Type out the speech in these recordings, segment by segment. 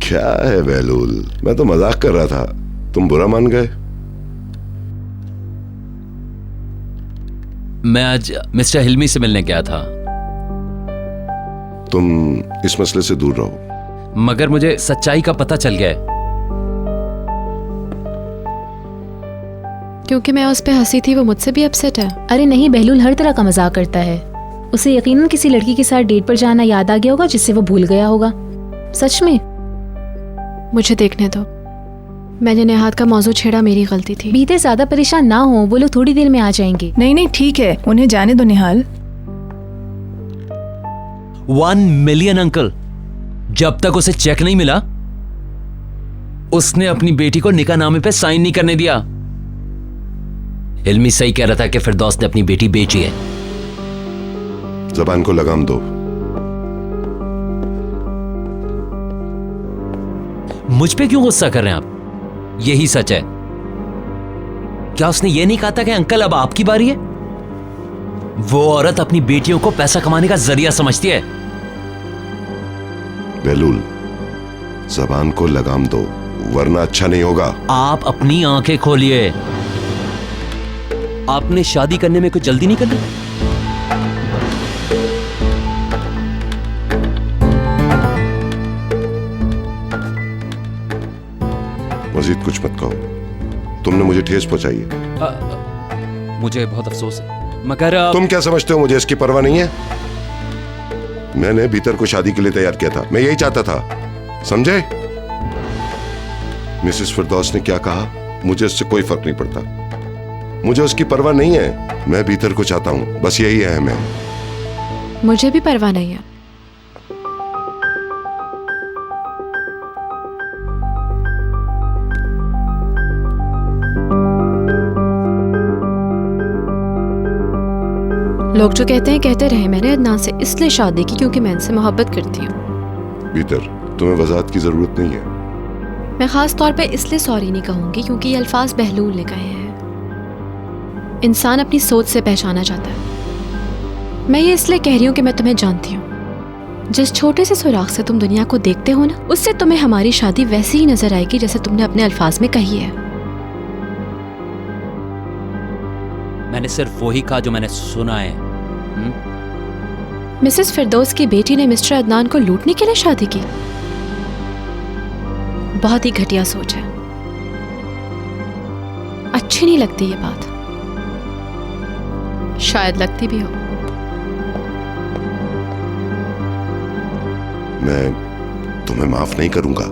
क्या है बहलूल, मैं तो मजाक कर रहा था, तुम बुरा मान गए। मैं आज मिस्टर हिल्मी से मिलने गया था। तुम इस मसले से दूर रहो। मगर मुझे सच्चाई का पता चल गया है। क्योंकि मैं उस पे हंसी थी, वो मुझसे भी अपसेट है। अरे नहीं, बहलूल हर तरह का मजाक करता है। उसे यकीनन किसी लड़की के साथ डेट पर जाना याद आ गया होगा जिससे वो भूल गया होगा। सच में। मुझे देखने दो, मैंने नेहात का मौजू छेड़ा, मेरी गलती थी। बीते ज्यादा परेशान ना हो, वो लोग थोड़ी देर में आ जाएंगे। नहीं ठीक है, उन्हें जाने दो निहाल। 1 मिलियन अंकल, जब तक उसे चेक नहीं मिला उसने अपनी बेटी को निकाहनामे पे साइन नहीं करने दिया। हिल्मी सही कह रहा था कि फिरदौस ने अपनी बेटी बेची है। ज़बान को लगाम दो। मुझ पे क्यों गुस्सा कर रहे हैं आप? यही सच है। क्या उसने ये नहीं कहा था कि अंकल अब आपकी बारी है? वो औरत अपनी बेटियों को पैसा कमाने का जरिया समझती है। बहलूल, ज़बान को लगाम दो वरना अच्छा नहीं होगा। आप अपनी आंखें खोलिए। आपने शादी करने में कोई जल्दी नहीं करना। मजीद कुछ मत कहो, तुमने मुझे ठेस पहुंचाई है। मुझे बहुत अफसोस है, मगर तुम क्या समझते हो मुझे इसकी परवाह नहीं है? मैंने भीतर को शादी के लिए तैयार किया था, मैं यही चाहता था, समझे? मिसेस फिरदौस ने क्या कहा, मुझे इससे कोई फर्क नहीं पड़ता। मुझे उसकी परवाह नहीं है, मैं भीतर को चाहता हूं, बस यही अहम है। मुझे भी परवाह नहीं है। लोग जो कहते हैं कहते रहे, मैंने अदनान से इसलिए शादी की क्योंकि मैं इनसे मोहब्बत करती हूँ। भीतर तुम्हें वजाहत की जरूरत नहीं है। मैं खास तौर पे इसलिए सॉरी नहीं कहूंगी क्योंकि ये अल्फाज बहलूल ने कहे हैं। इंसान अपनी सोच से पहचाना जाता है। मैं ये इसलिए कह रही हूँ कि मैं तुम्हें जानती हूँ। जिस छोटे से सुराख से तुम दुनिया को देखते हो ना, उससे तुम्हें हमारी शादी वैसी ही नजर आएगी जैसे तुमने अपने अल्फाज में कही है। मैंने सिर्फ वही कहा जो मैंने सुना है। मिसेस फिरदौस की बेटी ने मिस्टर अदनान को लूटने के लिए शादी की। बहुत ही घटिया सोच है, अच्छी नहीं लगती ये बात। शायद लगती भी हो। मैं तुम्हें माफ नहीं करूंगा।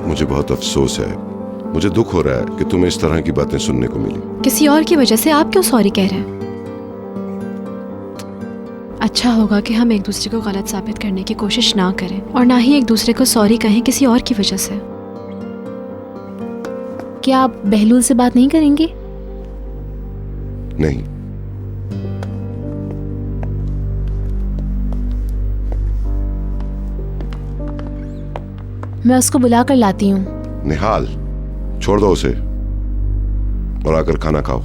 मुझे बहुत अफसोस है, मुझे दुख हो रहा है कि तुम्हें इस तरह की बातें सुनने को मिली। किसी और की वजह से आप क्यों सॉरी कह रहे हैं? अच्छा होगा कि हम एक दूसरे को गलत साबित करने की कोशिश ना करें और ना ही एक दूसरे को सॉरी कहें किसी और की वजह से। क्या आप बहलूल से बात नहीं करेंगे? नहीं। मैं उसको बुला कर लाती हूँ। निहाल, छोड़ दो उसे और आकर खाना खाओ।